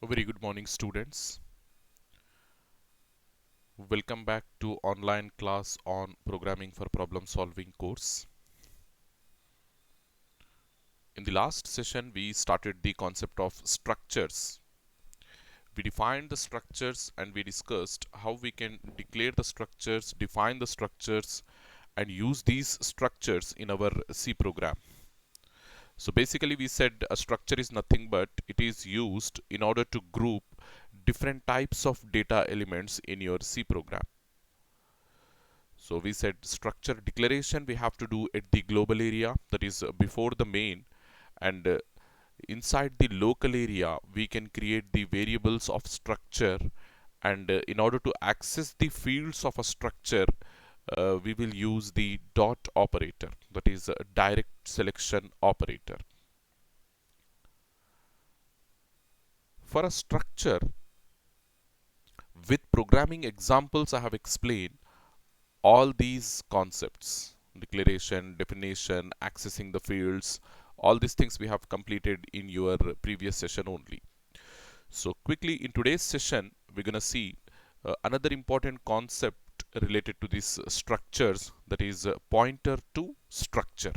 A very good morning, students. Welcome back to online class on Programming for Problem Solving course. In the last session, we started the concept of structures. We defined the structures and we discussed how we can declare the structures, define the structures, and use these structures in our C program. So basically, we said a structure is nothing but it is used in order to group different types of data elements in your C program. So we said structure declaration we have to do at the global area, that is before the main, and inside the local area we can create the variables of structure, and in order to access the fields of a structure we will use the dot operator, that is a direct selection operator. For a structure, with programming examples I have explained all these concepts: declaration, definition, accessing the fields, all these things we have completed in your previous session only. So quickly in today's session we're going to see another important concept related to these structures, that is pointer to structure.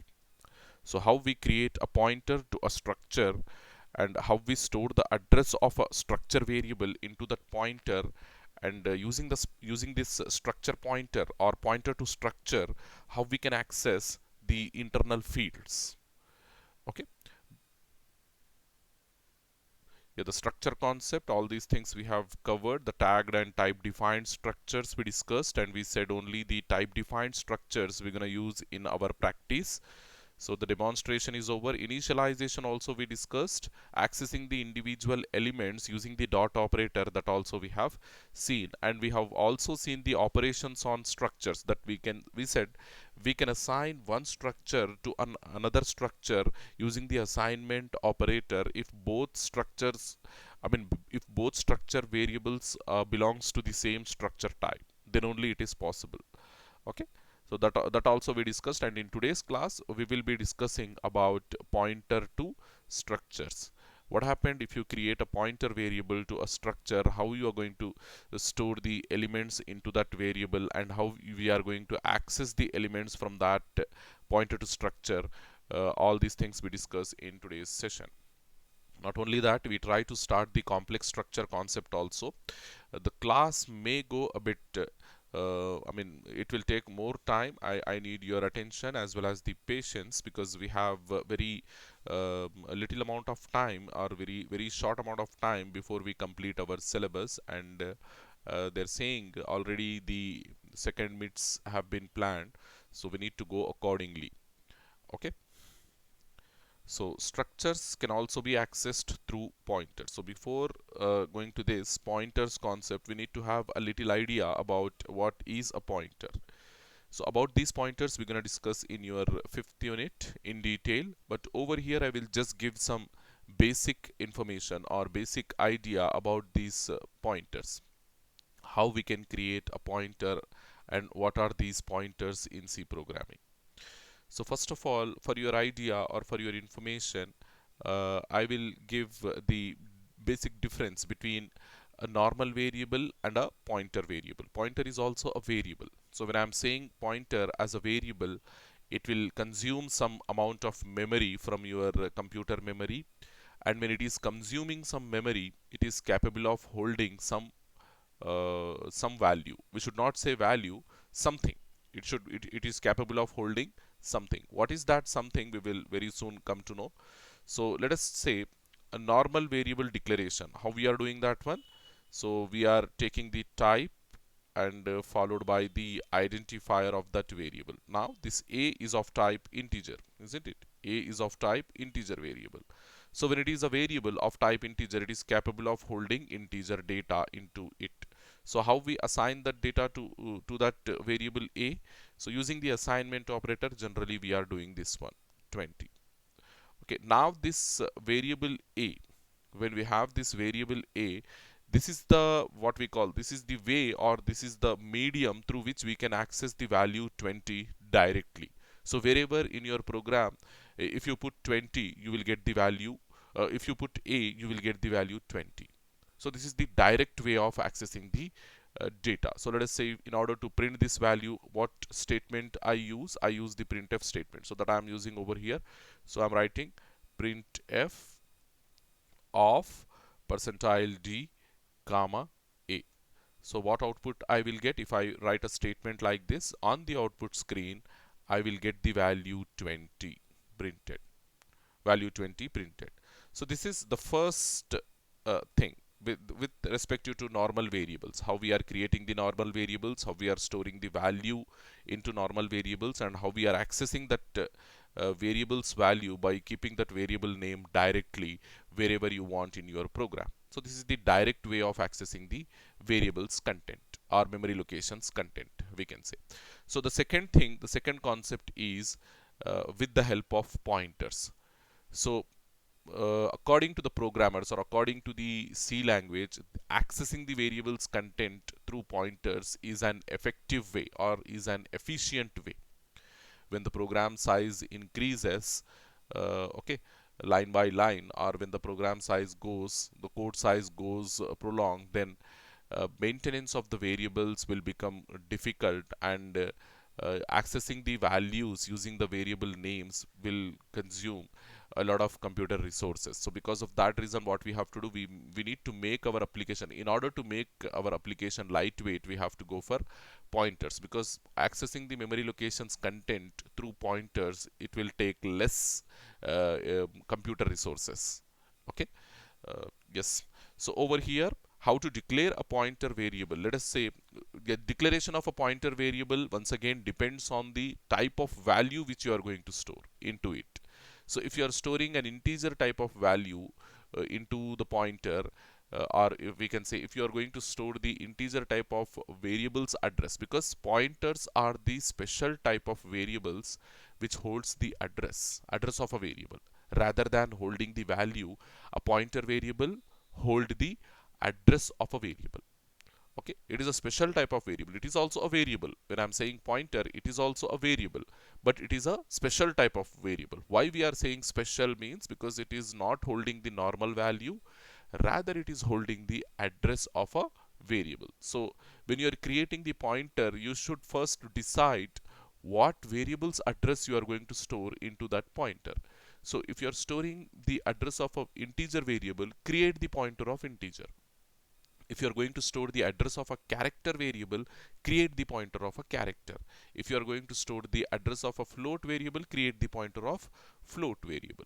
So how we create a pointer to a structure and how we store the address of a structure variable into that pointer, and using this structure pointer or pointer to structure, how we can access the internal fields. Okay, yeah, the structure concept, all these things we have covered. The tagged and type defined structures we discussed, and we said only the type defined structures we're going to use in our practice. So the demonstration is over. Initialization also we discussed. Accessing the individual elements using the dot operator, that also we have seen. And we have also seen the operations on structures, that we said we can assign one structure to another structure using the assignment operator if both structures, if both structure variables belongs to the same structure type, then only it is possible. Okay, so that also we discussed, and in today's class we will be discussing about pointer to structures. What happened if you create a pointer variable to a structure, how you are going to store the elements into that variable, and how we are going to access the elements from that pointer to structure. All these things we discuss in today's session. Not only that, we try to start the complex structure concept also. The class may go a bit it will take more time. I need your attention as well as the patience, because we have a little amount of time, or very short amount of time before we complete our syllabus, and they're saying already the second midts have been planned, so we need to go accordingly. Okay, so structures can also be accessed through pointers. So before going to this pointers concept, we need to have a little idea about what is a pointer. So about these pointers we're going to discuss in your fifth unit in detail, but over here I will just give some basic information or basic idea about these pointers, how we can create a pointer and what are these pointers in C programming. So first of all, for your idea or for your information, I will give the basic difference between a normal variable and a pointer variable. Pointer is also a variable. So when I'm saying pointer as a variable, it will consume some amount of memory from your computer memory, and when it is consuming some memory, it is capable of holding some value. We should not say value, something. It is capable of holding something. What is that something? We will very soon come to know. So let us say a normal variable declaration. How we are doing that one? So we are taking the type and followed by the identifier of that variable. Now this a is of type integer, isn't it? A is of type integer variable. So when it is a variable of type integer, it is capable of holding integer data into it. So how we assign that data to that variable a? So using the assignment operator, generally we are doing this one, 20. Okay, now this variable a, when we have this variable a, this is the what we call, this is the way, or this is the medium through which we can access the value 20 directly. So wherever in your program, if you put 20 you will get the value, if you put a you will get the value 20. So this is the direct way of accessing the data. So let us say in order to print this value, what statement I use? I use the printf statement. So that I am using over here. So I'm writing printf of percentile d comma a. So what output I will get if I write a statement like this? On the output screen, I will get the value 20 printed. Value 20 printed. So this is the first thing with respect to normal variables, how we are creating the normal variables, how we are storing the value into normal variables, and how we are accessing that variable's value by keeping that variable name directly wherever you want in your program. So this is the direct way of accessing the variable's content or memory locations content, we can say. So the second thing, the second concept is with the help of pointers. So according to the programmers or according to the C language, accessing the variable's content through pointers is an effective way or is an efficient way. When the program size increases, okay, line by line, or when the program size goes, the code size goes prolonged, then maintenance of the variables will become difficult, and accessing the values using the variable names will consume a lot of computer resources. So because of that reason, what we have to do, we need to make our application, in order to make our application lightweight, we have to go for pointers, because accessing the memory locations content through pointers, it will take less computer resources. Okay. Yes. So over here, how to declare a pointer variable? Let us say the declaration of a pointer variable once again depends on the type of value which you are going to store into it. So if you are storing an integer type of value into the pointer, or if we can say if you are going to store the integer type of variables address, because pointers are the special type of variables which holds the address of a variable, rather than holding the value. A pointer variable hold the address of a variable. Okay, it is a special type of variable. It is also a variable. When I'm saying pointer, it is also a variable, but it is a special type of variable. Why we are saying special means because it is not holding the normal value, rather it is holding the address of a variable. So when you are creating the pointer, you should first decide what variable's address you are going to store into that pointer. So if you are storing the address of an integer variable, create the pointer of integer. If you are going to store the address of a character variable, create the pointer of a character. If you are going to store the address of a float variable, create the pointer of float variable,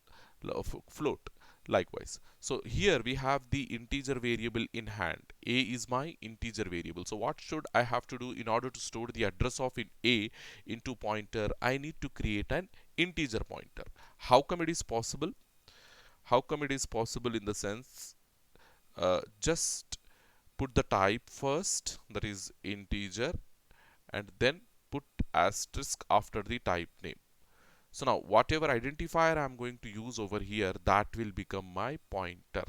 of float. Likewise, so here we have the integer variable in hand. A is my integer variable. So what should I have to do in order to store the address of A into pointer? I need to create an integer pointer. How come it is possible? How come it is possible? In the sense, just put the type first, that is integer, and then put asterisk after the type name. So now whatever identifier I'm going to use over here, that will become my pointer.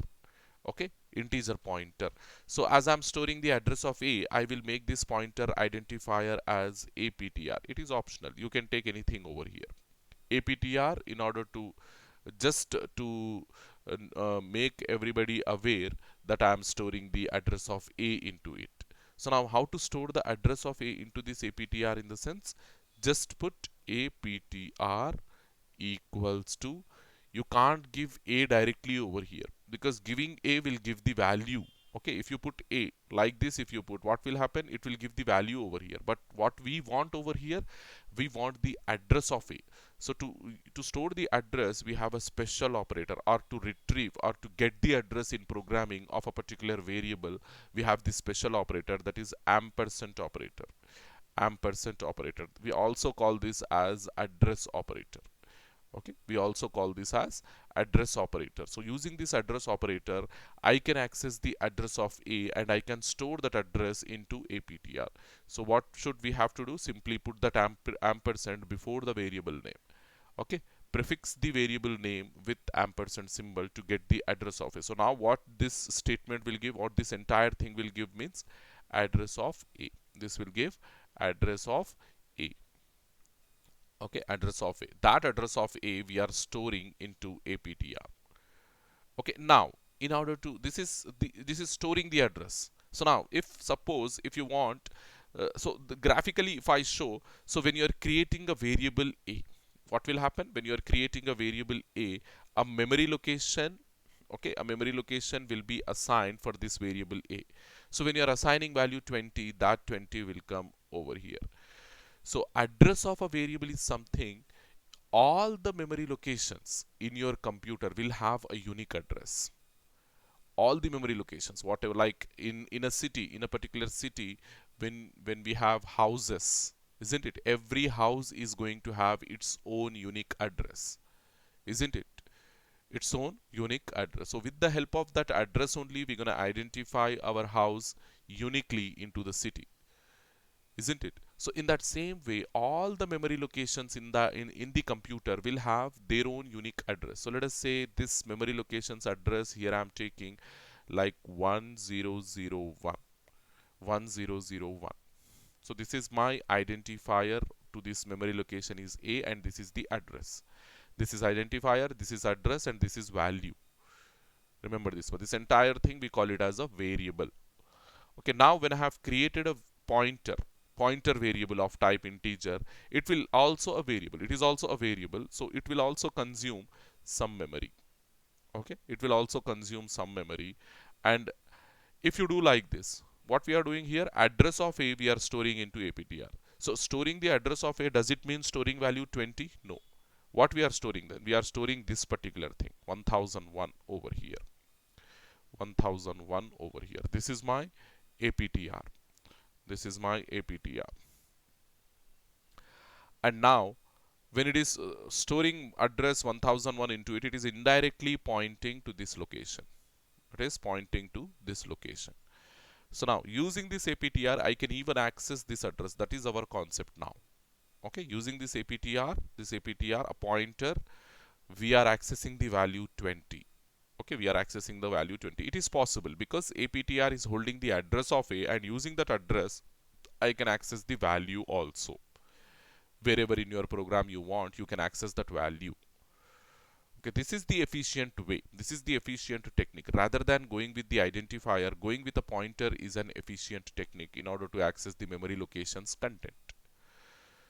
Okay, integer pointer. So as I'm storing the address of A, I will make this pointer identifier as APTR. It is optional, you can take anything over here. APTR, in order to just to make everybody aware that I am storing the address of A into it. So now how to store the address of A into this APTR? In the sense, just put APTR equals to, you can't give A directly over here, because giving A will give the value. Okay, if you put A like this, if you put, what will happen? It will give the value over here. But what we want over here, we want the address of A. So to store the address, we have a special operator, or to retrieve or to get the address in programming of a particular variable, we have this special operator, that is ampersand operator. Ampersand operator, we also call this as address operator. Okay, we also call this as address operator. So using this address operator, I can access the address of A and I can store that address into APTR. So what should we have to do? Simply put that ampersand before the variable name. Okay, prefix the variable name with ampersand symbol to get the address of A. So now what this statement will give, what this entire thing will give, means address of A. This will give address of A. Okay, address of A. That address of A we are storing into APTR. Okay, now in order to, this is storing the address. So now if suppose if you want, graphically if I show, so when you are creating a variable a, what will happen when you are creating a variable a memory location, okay, a memory location will be assigned for this variable a. So when you are assigning value 20, that 20 will come over here. So address of a variable is something, all the memory locations in your computer will have a unique address. All the memory locations, whatever, like in a city, in a particular city, when we have houses, isn't it, every house is going to have its own unique address, isn't it, its own unique address. So with the help of that address only, we're going to identify our house uniquely into the city, isn't it. So in that same way, all the memory locations in the computer will have their own unique address. So let us say this memory locations address here I'm taking like 1001, 1001. So this is my identifier to this memory location is a, and this is the address. This is identifier, this is address, and this is value. Remember this, but this entire thing we call it as a variable. Okay, now when I have created a pointer variable of type integer, it will also a variable, it is also a variable, so it will also consume some memory. Okay, it will also consume some memory. And if you do like this, what we are doing here, address of a we are storing into aptr. So storing the address of a, does it mean storing value 20? No. What we are storing then, we are storing this particular thing 1001 over here, 1001 over here. This is my aptr, this is my aptr. And now when it is storing address 1001 into it, it is indirectly pointing to this location, it is pointing to this location. So now using this aptr, I can even access this address. That is our concept now. Okay, using this aptr, a pointer, we are accessing the value 20. Okay, we are accessing the value 20. It is possible because aptr is holding the address of a, and using that address I can access the value also. Wherever in your program you want, you can access that value. Okay, this is the efficient way, this is the efficient technique. Rather than going with the identifier, going with a pointer is an efficient technique in order to access the memory locations content.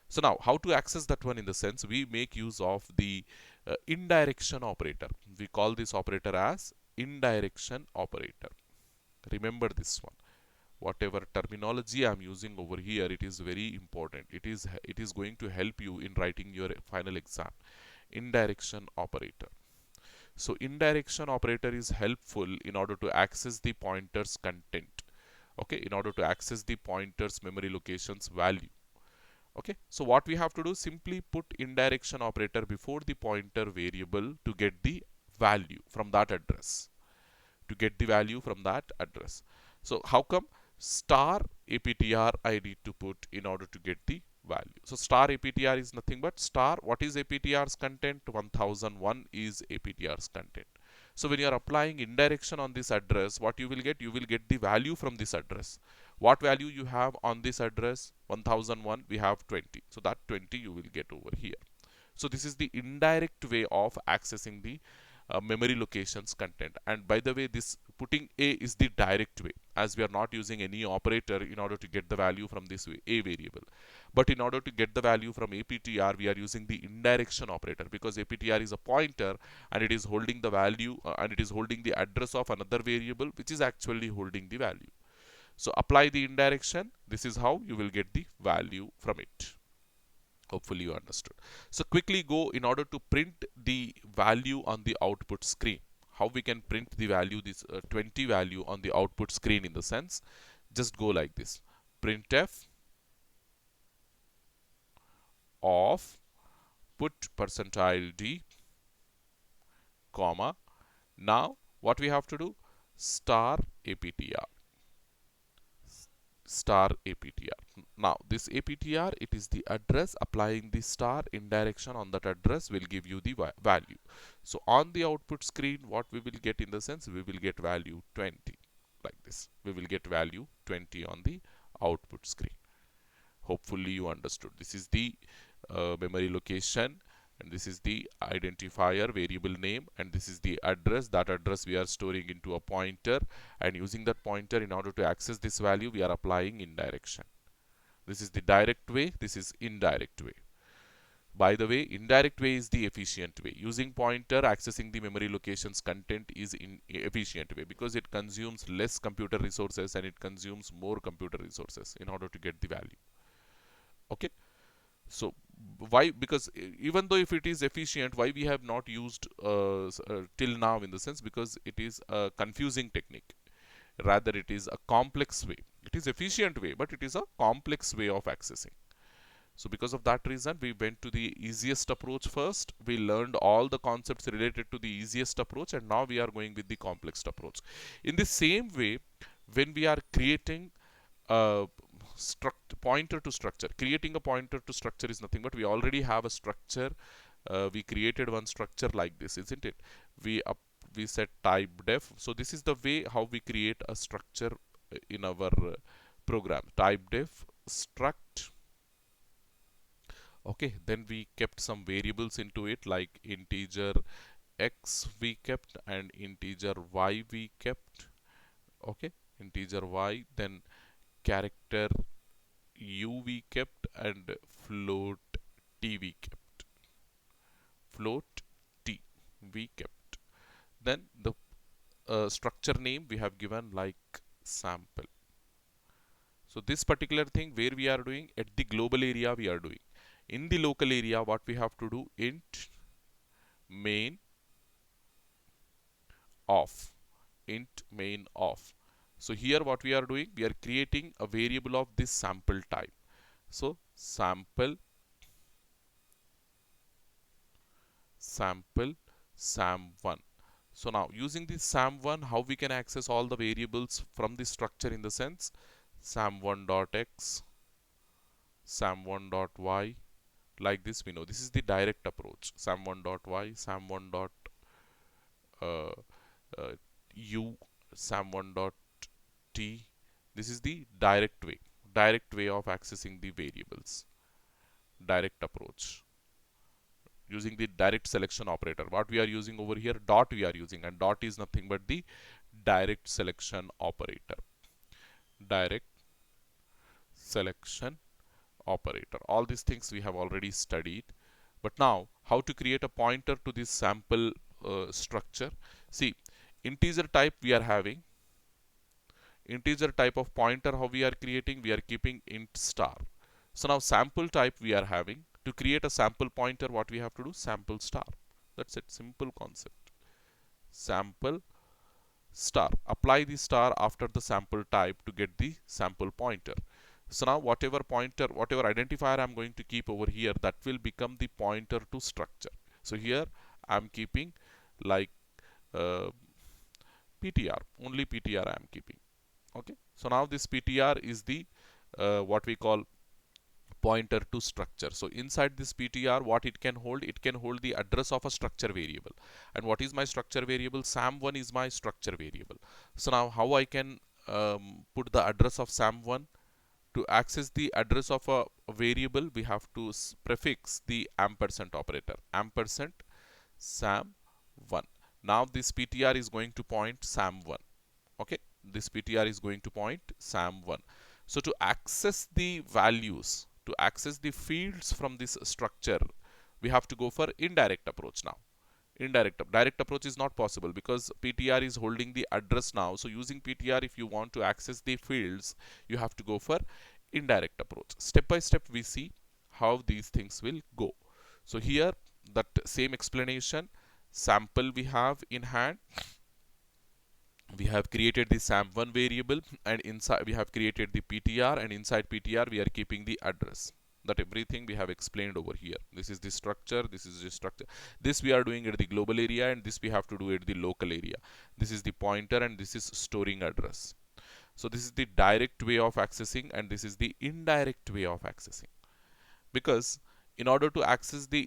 So now how to access that one, in the sense we make use of the indirection operator. We call this operator as indirection operator. Remember this one, whatever terminology I'm using over here, it is very important. It is going to help you in writing your final exam. Indirection operator. So indirection operator is helpful in order to access the pointer's content. Okay, in order to access the pointer's memory locations value. Okay, so what we have to do, simply put indirection operator before the pointer variable to get the value from that address. To get the value from that address. So how come? Star aptr I need to put in order to get the value. So star aptr is nothing but star. What is aptr's content? 1001 is aptr's content. So when you are applying indirection on this address, what you will get? You will get the value from this address. What value you have on this address? 1001, we have 20. So that 20 you will get over here. So this is the indirect way of accessing the memory locations content. And by the way, this putting a is the direct way, as we are not using any operator in order to get the value from this a variable. But in order to get the value from aptr, we are using the indirection operator, because aptr is a pointer and it is holding the value and it is holding the address of another variable which is actually holding the value. So apply the indirection. This is how you will get the value from it. Hopefully you understood. So quickly go, in order to print the value on the output screen, how we can print the value, this 20 value on the output screen, in the sense, just go like this: printf of put %d, comma. Now what we have to do? Star aptr, star aptr. Now this aptr, it is the address. Applying the star indirection on that address will give you the value. So on the output screen, what we will get, in the sense, we will get value 20, like this. We will get value 20 on the output screen. Hopefully you understood. This is the memory location and this is the identifier variable name, and this is the address. That address we are storing into a pointer, and using that pointer, in order to access this value, we are applying indirection. This is the direct way, this is indirect way. By the way, indirect way is the efficient way. Using pointer, accessing the memory location's content is in efficient way, because it consumes less computer resources and it consumes more computer resources in order to get the value. Okay. So why? Because even though if it is efficient, why we have not used till now, in the sense, because it is a confusing technique. Rather, it is a complex way. It is efficient way, but it is a complex way of accessing. So because of that reason, we went to the easiest approach first. We learned all the concepts related to the easiest approach, and now we are going with the complex approach. In the same way, when we are creating a pointer to structure, creating a pointer to structure is nothing but we already have a structure. We created one structure like this, isn't it? We set type def. So this is the way how we create a structure in our program. Type def struct. Okay, then we kept some variables into it, like integer x we kept and integer y we kept. Okay, integer y, then character u we kept, and float t we kept. Float t we kept. Then the structure name we have given like sample. So this particular thing where we are doing at the global area we are doing. In the local area, what we have to do, int main off. Int main off. So here what we are doing, we are creating a variable of this sample type. So sample sam1. So now using this sam1, how we can access all the variables from the structure, in the sense sam1.x, sam1.y, like this. We know this is the direct approach. sam1.y, sam1.u, sam1.t. This is the direct way of accessing the variables. Direct approach using the direct selection operator. What we are using over here, dot we are using, and dot is nothing but the direct selection operator. Direct selection operator. All these things we have already studied. But now, how to create a pointer to this sample structure? See, integer type we are having. Integer type of pointer, how we are creating? We are keeping int star. So now sample type we are having. To create a sample pointer, what we have to do? Sample star. That's it. Simple concept. Sample star. Apply the star after the sample type to get the sample pointer. So now whatever pointer, whatever identifier I'm going to keep over here, that will become the pointer to structure. So here I'm keeping like PTR. Only PTR I am keeping. Okay. So now this PTR is the what we call pointer to structure. So inside this PTR, what it can hold? It can hold the address of a structure variable. And what is my structure variable? Sam1 is my structure variable. So now how I can put the address of Sam1? To access the address of a variable, we have to prefix the ampersand operator. Ampersand Sam1. Now this PTR is going to point Sam1. Okay, this PTR is going to point Sam1. So to access the values, to access the fields from this structure, we have to go for indirect approach now. Direct approach is not possible because PTR is holding the address now. So using PTR, if you want to access the fields, you have to go for indirect approach. Step by step we see how these things will go. So here that same explanation, sample we have in hand. We have created the sam1 variable, and inside we have created the PTR, and inside PTR we are keeping the address. That everything we have explained over here. This is the structure, this is the structure. This we are doing at the global area, and this we have to do at the local area. This is the pointer, and this is storing address. So this is the direct way of accessing, and this is the indirect way of accessing. Because in order to access the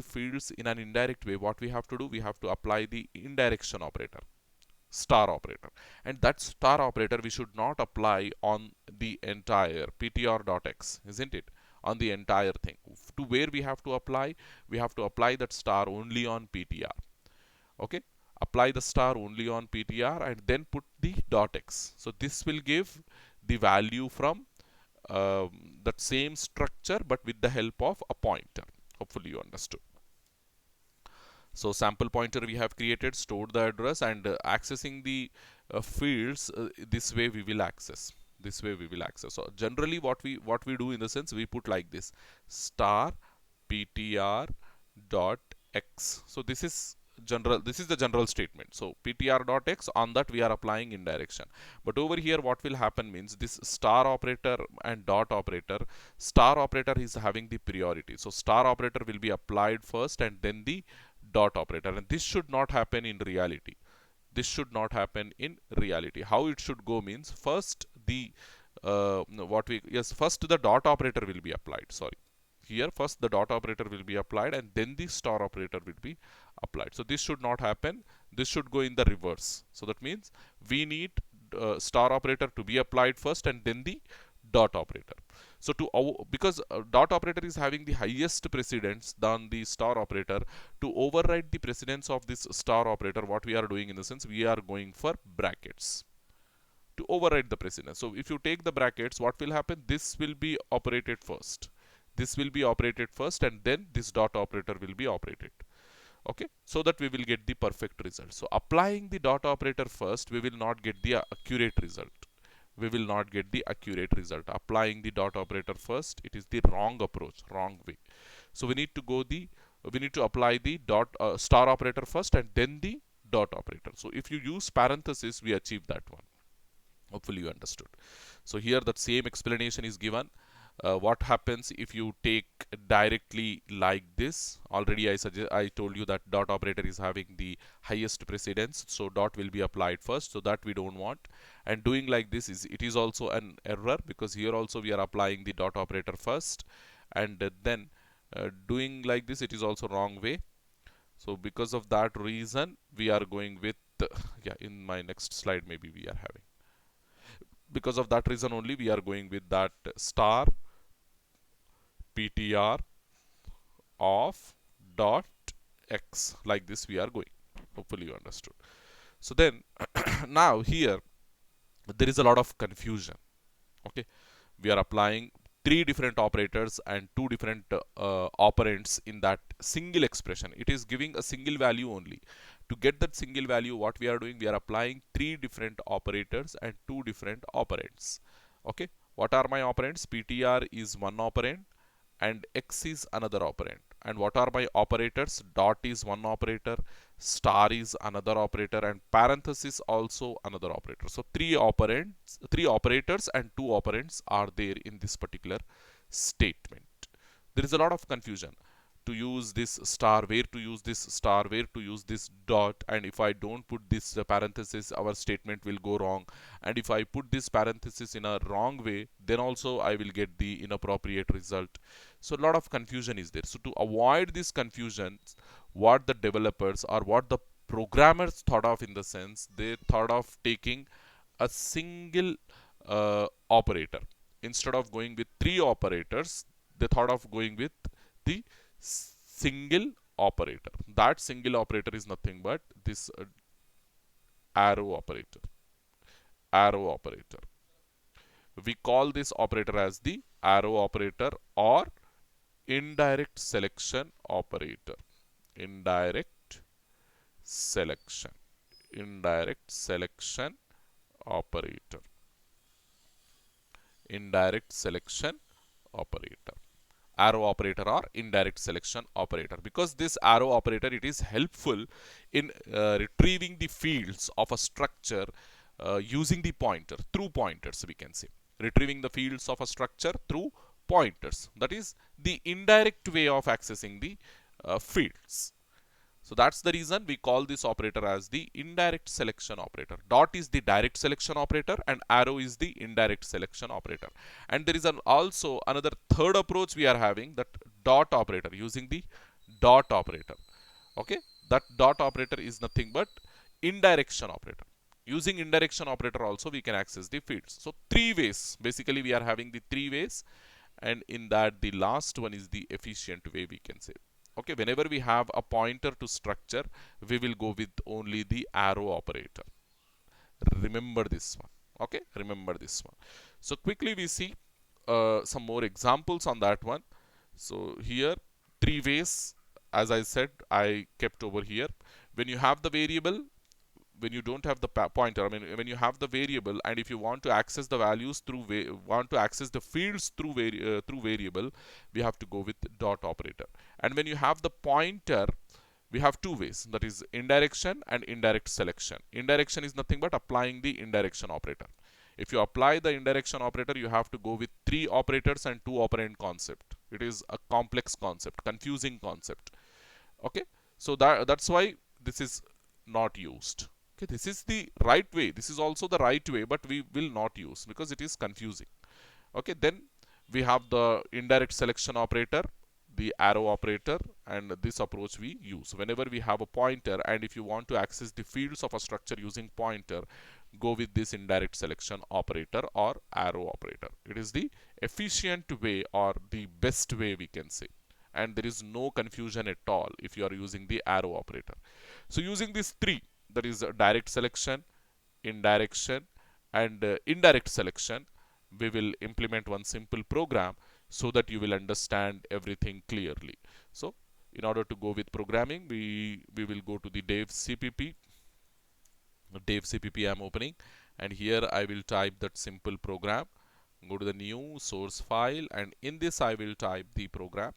fields in an indirect way, what we have to do? We have to apply the indirection operator, star operator. And that star operator we should not apply on the entire ptr.x, isn't it? on the entire thing. To where we have to apply? We have to apply that star only on PTR. Okay, apply the star only on PTR and then put the dot x. So this will give the value from that same structure but with the help of a pointer. Hopefully you understood. So sample pointer we have created, stored the address, and accessing the fields this way we will access. This way we will access. So generally what we do in the sense, we put like this: star ptr dot x. So this is general, this is the general statement. So ptr dot x, on that we are applying indirection. But over here what will happen means, this star operator and dot operator, star operator is having the priority. So star operator will be applied first and then the dot operator, and this should not happen in reality. This should not happen in reality. How it should go means, first the what we yes first the dot operator will be applied. Sorry, here first the dot operator will be applied and then the star operator will be applied. So this should not happen. This should go in the reverse. So that means we need star operator to be applied first and then the dot operator. So because dot operator is having the highest precedence than the star operator, to override the precedence of this star operator, what we are doing in the sense, we are going for brackets to override the precedence. So if you take the brackets, what will happen? This will be operated first. This will be operated first and then this dot operator will be operated. Okay, so that we will get the perfect result. So applying the dot operator first, we will not get the accurate result. We will not get the accurate result. Applying the dot operator first, it is the wrong approach, wrong way. So we need to apply the dot star operator first and then the dot operator. So if you use parenthesis, we achieve that one. Hopefully you understood. So here that same explanation is given. What happens if you take directly like this? Already I told you that dot operator is having the highest precedence, so dot will be applied first, so that we don't want. And doing like this is also an error, because here also we are applying the dot operator first and then doing like this, it is also wrong way. So because of that reason we are going with yeah, in my next slide maybe we are having, because of that reason only we are going with that star ptr of dot x, like this we are going. Hopefully you understood. So then now here there is a lot of confusion. Okay, we are applying three different operators and two different operands in that single expression. It is giving a single value only. To get that single value, what we are doing, we are applying three different operators and two different operands. Okay, what are my operands? Ptr is one operand and x is another operand. And what are my operators? Dot is one operator, star is another operator, and parenthesis also another operator. So three operators and two operands are there in this particular statement. There is a lot of confusion. To use this star, where to use this star, where to use this dot, and if I don't put this parenthesis, our statement will go wrong, and if I put this parenthesis in a wrong way, then also I will get the inappropriate result. So a lot of confusion is there. So to avoid this confusion, what the developers or what the programmers thought of, in the sense, they thought of taking a single operator. Instead of going with three operators, they thought of going with the single operator. That single operator is nothing but this arrow operator. Arrow operator. We call this operator as the arrow operator or indirect selection operator. Indirect selection. Indirect selection operator. Indirect selection operator. Arrow operator or indirect selection operator, because this arrow operator, it is helpful in retrieving the fields of a structure using the pointer, through pointers, we can say. Retrieving the fields of a structure through pointers, that is the indirect way of accessing the fields. So that's the reason we call this operator as the indirect selection operator. Dot is the direct selection operator and arrow is the indirect selection operator. And there is also another third approach we are having, that dot operator, using the dot operator. Okay, that dot operator is nothing but indirection operator. Using indirection operator also we can access the fields. So three ways, basically we are having the three ways. and in that the last one is the efficient way, we can say. Okay, whenever we have a pointer to structure, we will go with only the arrow operator. Remember this one. Okay, remember this one. So quickly we see some more examples on that one. So here, three ways, as I said, I kept over here. When you have the variable, when you don't have the pointer, I mean when you have the variable, and if you want to access the values through want to access the fields through through variable, we have to go with dot operator. And when you have the pointer, we have two ways, that is indirection and indirect selection. Indirection is nothing but applying the indirection operator. If you apply the indirection operator, you have to go with three operators and two operand concept. It is a complex concept, confusing concept. Okay, so that's why this is not used. Okay, this is the right way, this is also the right way, but we will not use because it is confusing. Okay, then we have the indirect selection operator, the arrow operator, and this approach we use whenever we have a pointer, and if you want to access the fields of a structure using pointer, go with this indirect selection operator or arrow operator. It is the efficient way or the best way, we can say, and there is no confusion at all if you are using the arrow operator. So using these three, that is direct selection, indirection, and indirect selection, we will implement one simple program so that you will understand everything clearly. So in order to go with programming, we will go to the dev cpp. Dev cpp I'm opening, and here I will type that simple program. Go to the new source file, and in this I will type the program.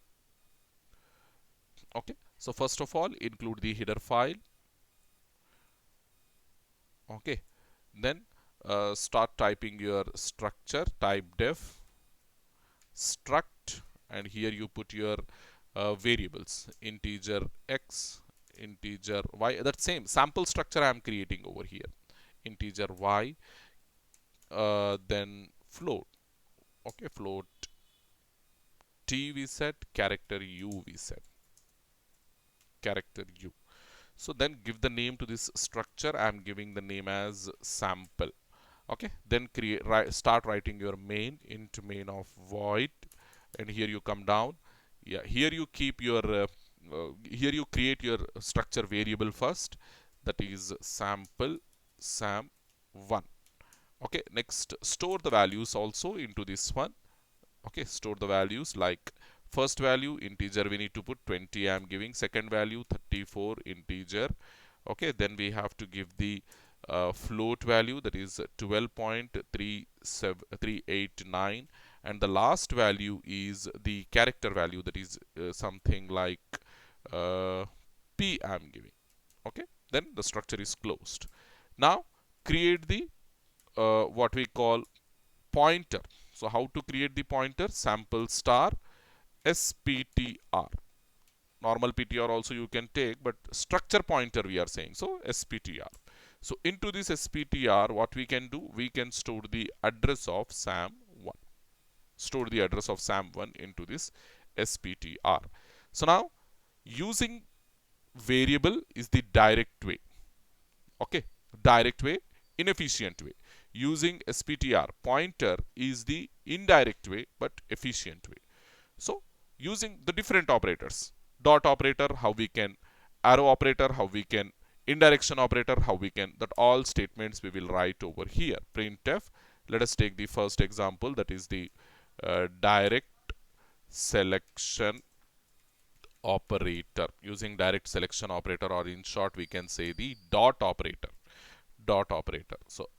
Okay, so first of all, include the header file. Okay, then start typing your structure, type def struct, and here you put your variables, integer x, integer y, that same sample structure I am creating over here, integer y, then float. Okay, float t we set, character u we set, character u. So then give the name to this structure. I am giving the name as sample. Okay, then start writing your main into main of void, and here you come down. Yeah, here you keep your here you create your structure variable first, that is sample sam1. Okay, next store the values also into this one. Okay, store the values, like first value integer we need to put 20, I am giving. Second value 34 integer. Okay, then we have to give the float value, that is 12.389, and the last value is the character value, that is something like p I am giving. Okay, then the structure is closed. Now create the what we call pointer. So how to create the pointer? Sample star sptr. Normal ptr also you can take, but structure pointer we are saying, so sptr. So into this sptr, what we can do, we can store the address of sam1. Store the address of sam1 into this sptr. So now using variable is the direct way. Okay, direct way, inefficient way. Using sptr pointer is the indirect way but efficient way. So using the different operators, dot operator how we can, arrow operator how we can, indirection operator how we can, that all statements we will write over here. Printf, let us take the first example, that is the direct selection operator. Using direct selection operator, or in short we can say the dot operator. Dot operator. So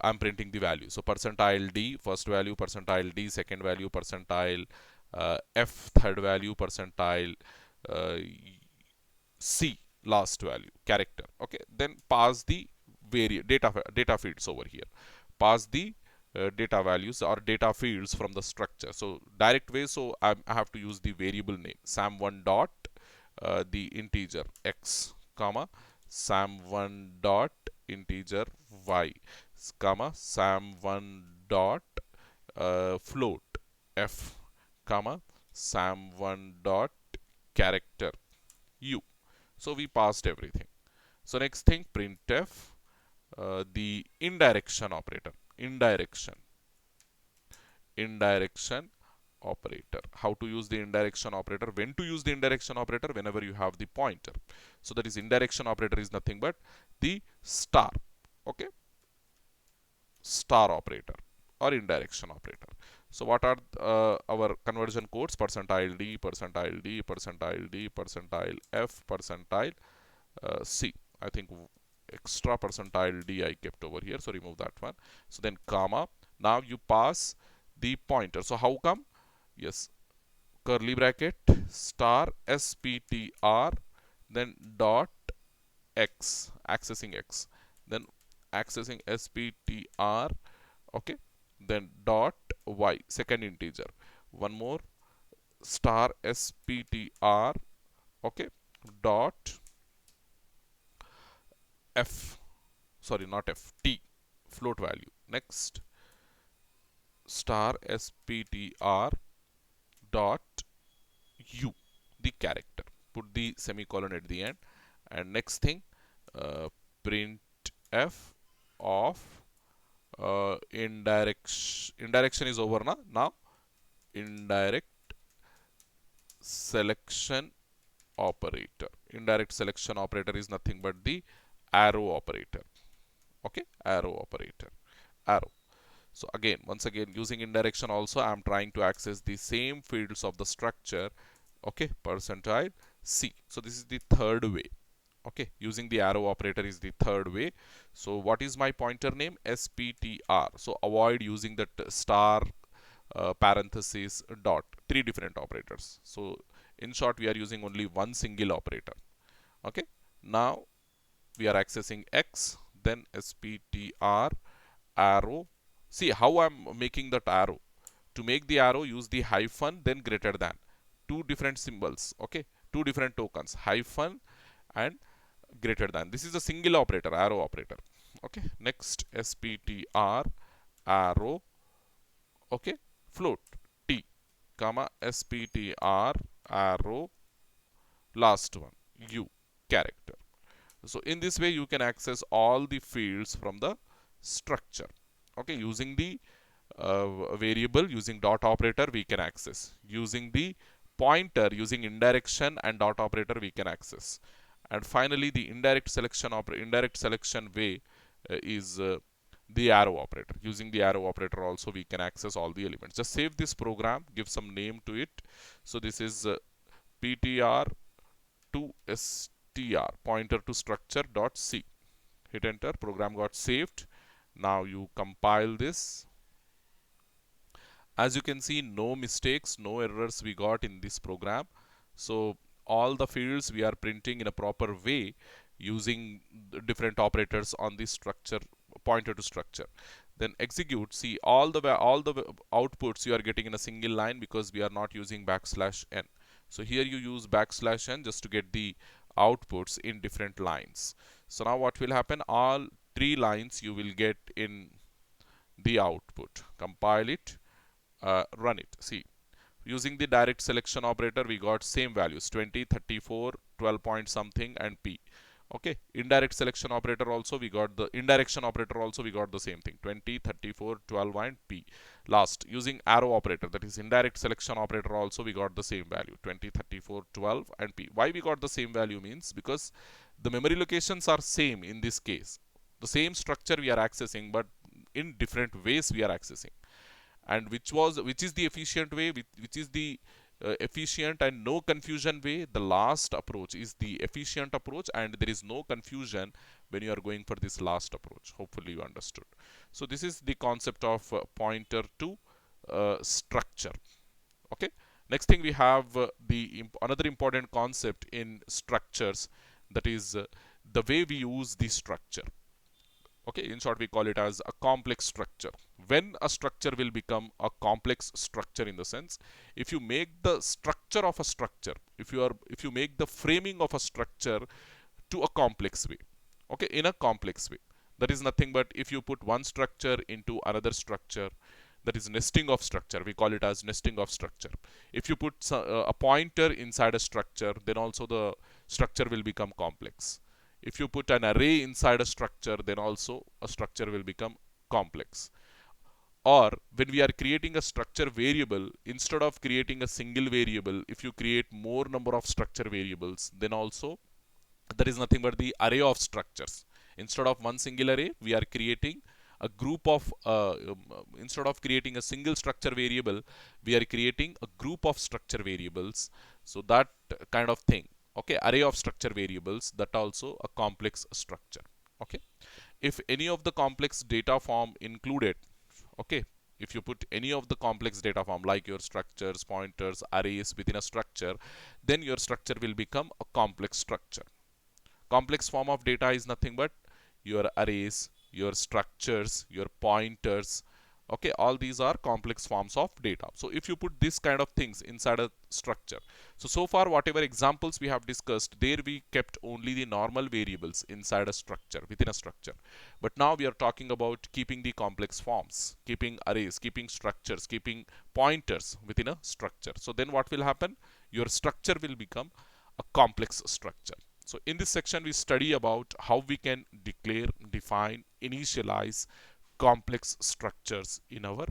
I'm printing the value. So percentile d first value, percentile d second value, percentile f third value, percentile c last value, character. Okay, then pass the data fields over here. Pass the data values or data fields from the structure. So direct way, so I have to use the variable name sam1 dot the integer x, comma sam1 dot integer y, comma sam1 dot float f, comma sam1 dot character u. So we passed everything. So next thing, printf the indirection operator. Indirection operator. How to use the indirection operator? When to use the indirection operator? Whenever you have the pointer. So that is indirection operator is nothing but the star. Okay, star operator or indirection operator. So what are our conversion codes? Percentile D, percentile D, percentile D, percentile F, percentile C. I think extra percentile D I kept over here, so remove that one. So then comma. Now you pass the pointer. So how come? Yes, curly bracket star SPTR, then dot X, accessing X, then accessing SPTR, okay, then dot Y, second integer, one more star SPTR, okay, dot F, sorry, not F, T, float value. Next, star SPTR dot U, the character. Put the semicolon at the end. And next thing, print F of indirection is over now. Indirect selection operator. Indirect selection operator is nothing but the arrow operator. Okay, arrow operator. Arrow. So again, once again, using indirection also, I am trying to access the same fields of the structure. Okay, percentile C. So this is the third way. Okay, using the arrow operator is the third way. So what is my pointer name? SPTR. So avoid using that star, parenthesis, dot. Three different operators. So in short, we are using only one single operator. Okay, now we are accessing X, then SPTR arrow. See how I'm making that arrow. To make the arrow, use the hyphen, then greater than. Two different symbols. Okay, two different tokens, hyphen and greater than. This is a single operator, arrow operator. Okay, next SPTR arrow, okay, float T, comma SPTR arrow, last one U, character. So in this way you can access all the fields from the structure. Okay, using the variable, using dot operator, we can access. Using the pointer, using indirection and dot operator, we can access. And finally, the indirect selection way is the arrow operator. Using the arrow operator also, we can access all the elements. Just save this program, give some name to it. So this is PTR to str, pointer to structure dot C. Hit enter, program got saved. Now you compile this. As you can see, no mistakes, no errors we got in this program. So all the fields we are printing in a proper way using different operators on this structure, pointer to structure. Then execute. See all the outputs you are getting in a single line because we are not using \n. So here you use \n just to get the outputs in different lines. So now what will happen? All three lines you will get in the output. Compile it. Run it. See, using the direct selection operator, we got same values 20, 34, 12 point something, and P. Okay, indirect selection operator also we got the indirection operator also we got the same thing 20, 34, 12, and P. Last, using arrow operator, that is indirect selection operator also we got the same value 20, 34, 12, and P. Why we got the same value means because the memory locations are same in this case. The same structure we are accessing, but in different ways we are accessing. And which is the efficient way, which is the efficient and no confusion way? The last approach is the efficient approach, and there is no confusion when you are going for this last approach. Hopefully you understood. So this is the concept of pointer to structure. Okay, next thing we have another important concept in structures, that is the way we use the structure. Okay, in short, we call it as a complex structure. When a structure will become a complex structure, in the sense, if you make the structure of a structure, if you make the framing of a structure to a complex way, okay, in a complex way, that is nothing but if you put one structure into another structure, that is nesting of structure. We call it as nesting of structure. If you put a pointer inside a structure, then also the structure will become complex. If you put an array inside a structure, then also a structure will become complex. Or when we are creating a structure variable, instead of creating a single variable, if you create more number of structure variables, then also there is nothing but the array of structures. Instead of one single array, we are creating a group of instead of creating a single structure variable, we are creating a group of structure variables. So that kind of thing. Okay, array of structure variables, that also a complex structure. Okay, if any of the complex data form included, okay, if you put any of the complex data form like your structures, pointers, arrays within a structure, then your structure will become a complex structure. Complex form of data is nothing but your arrays, your structures, your pointers. Okay, all these are complex forms of data. So if you put this kind of things inside a structure, so far whatever examples we have discussed, there we kept only the normal variables inside a structure, within a structure. But now we are talking about keeping the complex forms, keeping arrays, keeping structures, keeping pointers within a structure. So then what will happen? Your structure will become a complex structure. So in this section, we study about how we can declare, define, initialize complex structures in our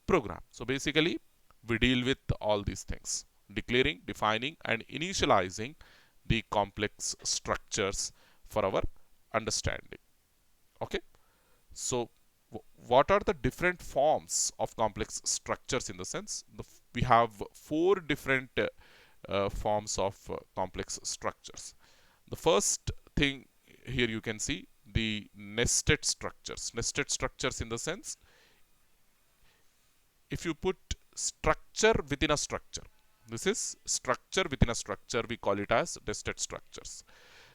program. So basically, we deal with all these things: declaring, defining, and initializing the complex structures for our understanding. Okay. So what are the different forms of complex structures? In the sense, we have four different forms of complex structures. The first thing here you can see the nested structures. Nested structures in the sense, if you put structure within a structure, this is structure within a structure, we call it as nested structures.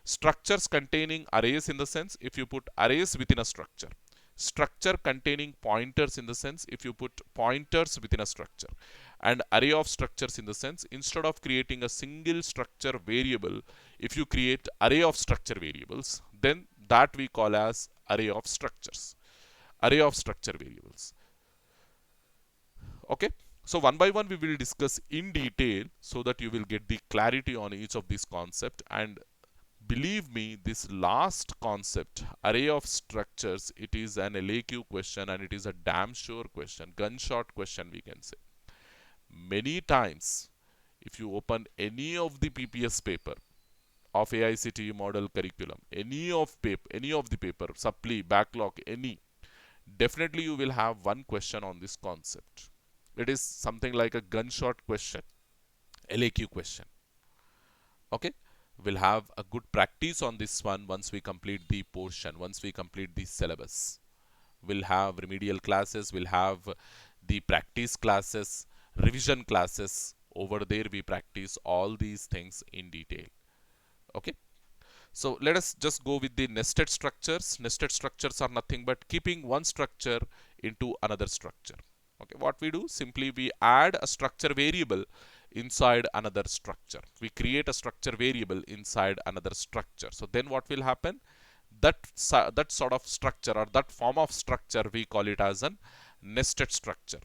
Structures containing arrays, in the sense, if you put arrays within a structure. Structure containing pointers, in the sense, if you put pointers within a structure. And array of structures, in the sense, instead of creating a single structure variable, if you create array of structure variables, then that we call as array of structures. Array of structure variables. Okay. So one by one we will discuss in detail so that you will get the clarity on each of these concepts. And believe me, this last concept, array of structures, it is an LAQ question, and it is a damn sure question, gunshot question we can say. Many times, if you open any of the PPS paper of AICTE model curriculum, any of the paper, supply, backlog, any, definitely you will have one question on this concept. It is something like a gunshot question, LAQ question. Okay, we'll have a good practice on this one once we complete the portion, once we complete the syllabus. We'll have remedial classes, we'll have the practice classes, revision classes. Over there we practice all these things in detail. Okay, so let us just go with the nested structures. Nested structures are nothing but keeping one structure into another structure. Okay, what we do, simply we add a structure variable inside another structure. We create a structure variable inside another structure. So then what will happen? That sort of structure, or that form of structure, we call it as a nested structure.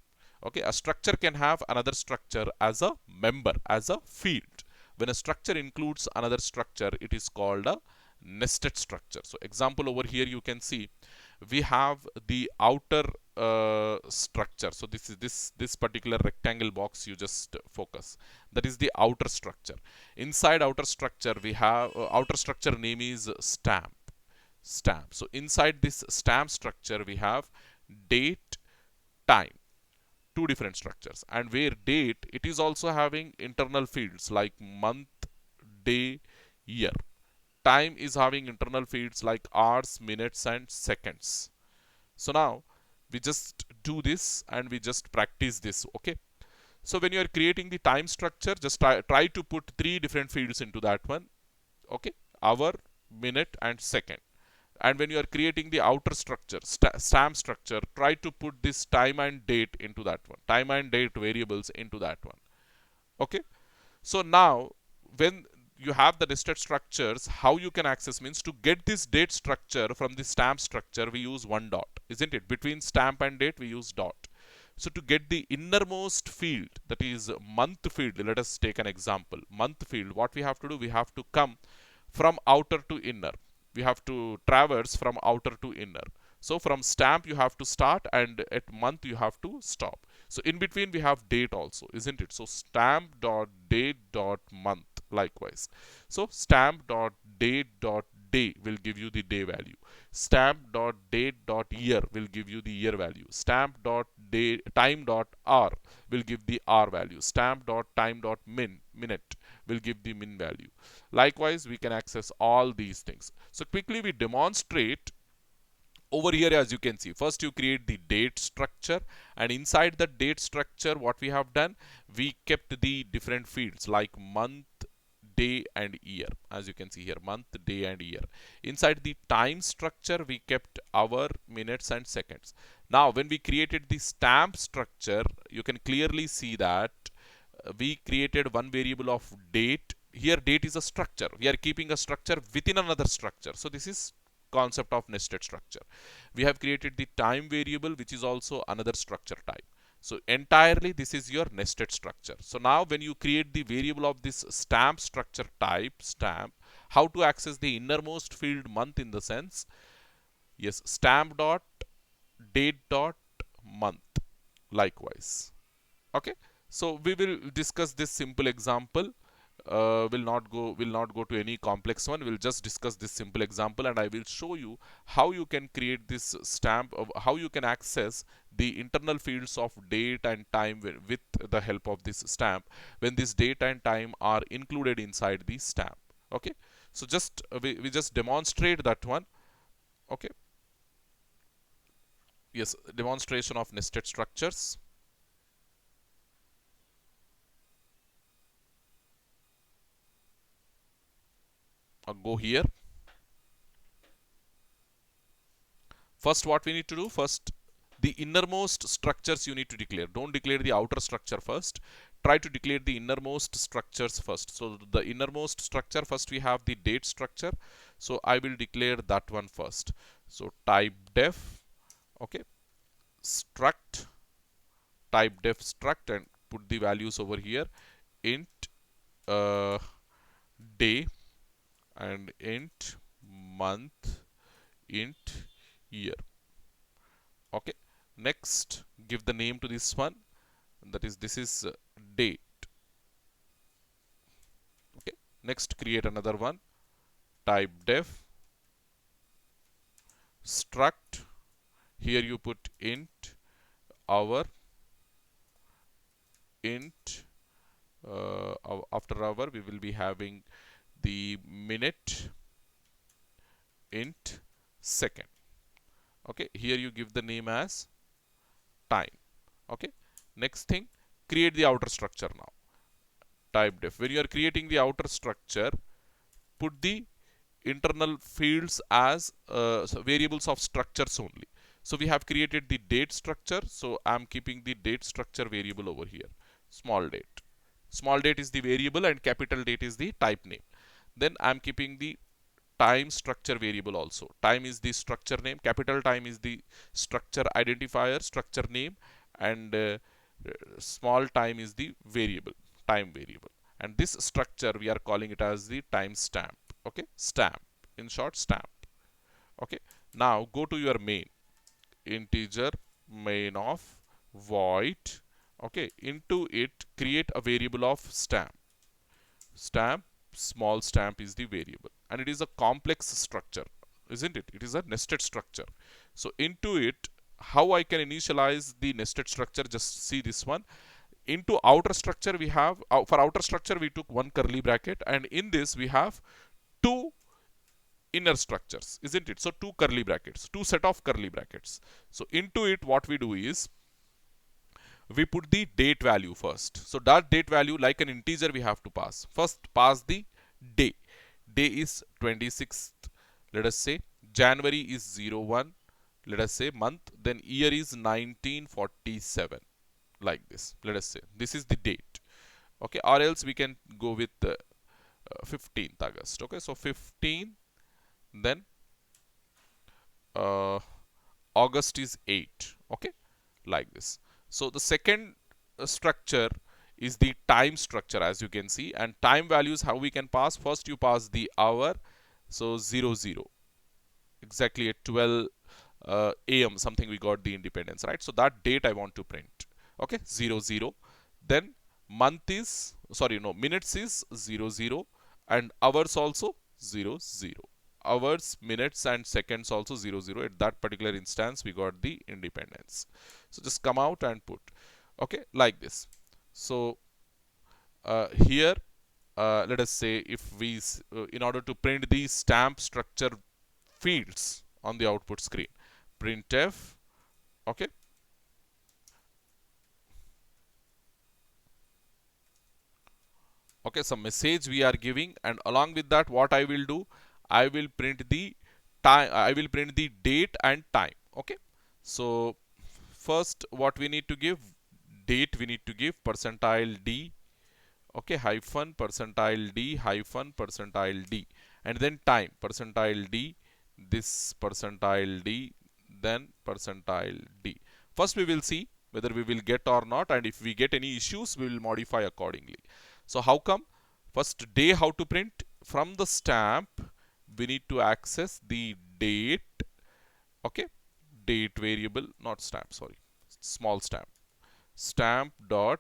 Okay, a structure can have another structure as a member, as a field. When a structure includes another structure, it is called a nested structure. So example over here you can see we have the outer structure. So this is this particular rectangle box, you just focus, that is the outer structure. Inside outer structure we have outer structure name is stamp. So inside this stamp structure we have date, time, two different structures. And where date, it is also having internal fields like month, day, year. Time is having internal fields like hours, minutes, and seconds. So now we just do this and we just practice this. Okay, so when you are creating the time structure, just try to put three different fields into that one. Okay, hour, minute, and second. And when you are creating the outer structure, stamp structure, try to put this time and date into that one, time and date variables into that one. Okay, so now when you have the nested structures, how you can access means, to get this date structure from the stamp structure we use one dot, isn't it? Between stamp and date we use dot. So to get the innermost field, that is month field, let us take an example. Month field, what we have to do, we have to come from outer to inner. We have to traverse from outer to inner. So from stamp you have to start, and at month you have to stop. So in between we have date also, isn't it? So stamp dot date dot month likewise. So stamp dot date dot day will give you the day value. Stamp dot date dot year will give you the year value. Stamp dot day time dot hour will give the hour value. Stamp dot time dot minute will give the min value. Likewise, we can access all these things. So quickly we demonstrate over here. As you can see, first you create the date structure, and inside the date structure what we have done, we kept the different fields like month, day and year. As you can see here, month, day and year. Inside the time structure we kept hour, minutes and seconds. Now when we created the stamp structure, you can clearly see that we created one variable of date. Here date is a structure, we are keeping a structure within another structure. So this is concept of nested structure. We have created the time variable, which is also another structure type. So entirely this is your nested structure. So now when you create the variable of this stamp structure type, stamp, how to access the innermost field month, in the sense, yes, stamp dot date dot month likewise. Okay, so we will discuss this simple example. Will not go to any complex one. We'll just discuss this simple example, and I will show you how you can create this stamp, of how you can access the internal fields of date and time with the help of this stamp, when this date and time are included inside the stamp. Okay, so just we just demonstrate that one. Okay, yes, demonstration of nested structures. Go here. First, what we need to do, first the innermost structures you need to declare. Don't declare the outer structure first. Try to declare the innermost structures first. So the innermost structure, first we have the date structure. So I will declare that one first. So type def, okay, struct, type def struct, and put the values over here. Int day and int month, int year. Okay, next give the name to this one, that is, this is date. Okay, next create another one, type def struct. Here you put int hour, int after hour we will be having the minute, int second. Okay, here you give the name as time. Okay, next thing, create the outer structure now. Type def. When you are creating the outer structure, put the internal fields as variables of structures only. So we have created the date structure, so I am keeping the date structure variable over here. Small date. Small date is the variable and capital date is the type name. Then I am keeping the time structure variable also. Time is the structure name, capital time is the structure identifier, structure name, and small time is the variable, time variable. And this structure we are calling it as the time stamp. Okay, stamp, in short, stamp. Okay, now go to your main, integer main of void. Okay, into it create a variable of stamp. Stamp, small stamp is the variable, and it is a complex structure, isn't it? It is a nested structure. So into it, how I can initialize the nested structure, just see this one. Into outer structure we have, for outer structure we took one curly bracket, and in this we have two inner structures, isn't it? So two curly brackets, two set of curly brackets. So into it what we do is, we put the date value first. So that date value, like an integer, we have to pass. First pass the day. Day is 26th, let us say. January is 01, let us say. Month, then year is 1947, like this, let us say. This is the date. Okay, or else we can go with 15th August. Okay, so 15, then August is 8. Okay, like this. So the second structure is the time structure, as you can see. And time values, how we can pass? First you pass the hour, so 00, exactly at 12 AM something we got the independence, right? So that date I want to print. Okay, 00. Then month is, sorry, no, minutes is 00, and hours also 00. Hours, minutes, and seconds also 00. At that particular instance, we got the independence. So just come out and put. Okay, like this. So here, let us say if we, in order to print the stamp structure fields on the output screen, printf, okay, okay, some message we are giving, and along with that what I will do, I will print the time, I will print the date and time. Okay, so first what we need to give, date we need to give percentile d, okay, hyphen percentile d hyphen percentile d, and then time percentile d, this percentile d, then percentile d. First we will see whether we will get or not, and if we get any issues we will modify accordingly. So how come? First, day, how to print? From the stamp we need to access the date. Okay, date variable, not stamp, sorry, small stamp, stamp dot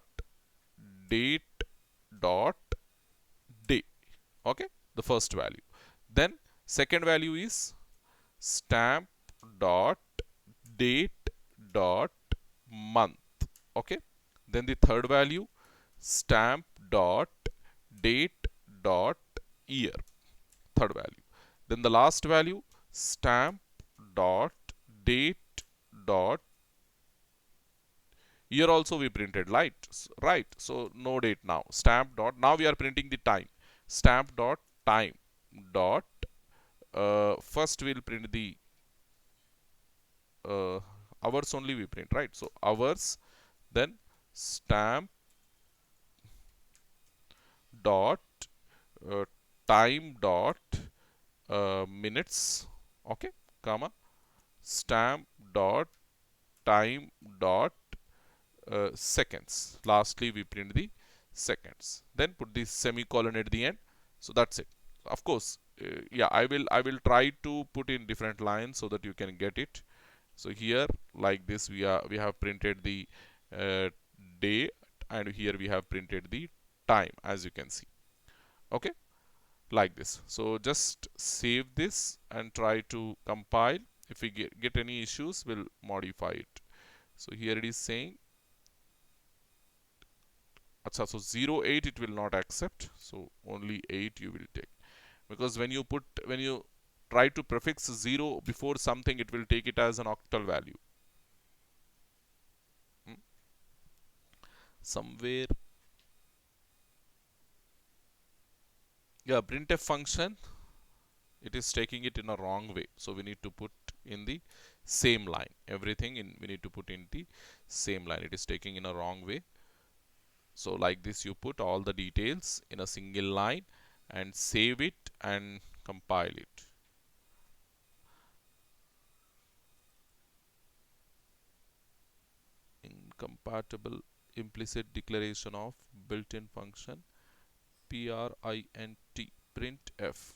date dot day. Okay, the first value. Then second value is stamp dot date dot month. Okay, then the third value stamp dot date dot year, third value. Then the last value stamp dot date dot year also we printed, right? So no date now, stamp dot, now we are printing the time, stamp dot time dot, first we'll print the uh, hours only we print, right? So hours, then stamp dot uh, time dot minutes, okay, comma, stamp dot time dot seconds. Lastly we print the seconds, then put the semicolon at the end. So that's it. Of course, yeah, I will try to put in different lines so that you can get it. So here like this we have printed the uh, day, and here we have printed the time, as you can see. Okay, like this. So just save this and try to compile. If we get any issues, we'll modify it. So here it is saying, Achha, so 08 it will not accept, so only 8 you will take, because when you try to prefix 0 before something, it will take it as an octal value. Hmm? Somewhere, yeah, printf function, it is taking it in a wrong way, so we need to put in the same line, everything in we need to put in the same line, it is taking in a wrong way. So like this you put all the details in a single line and save it and compile it. Incompatible implicit declaration of built-in function print printf.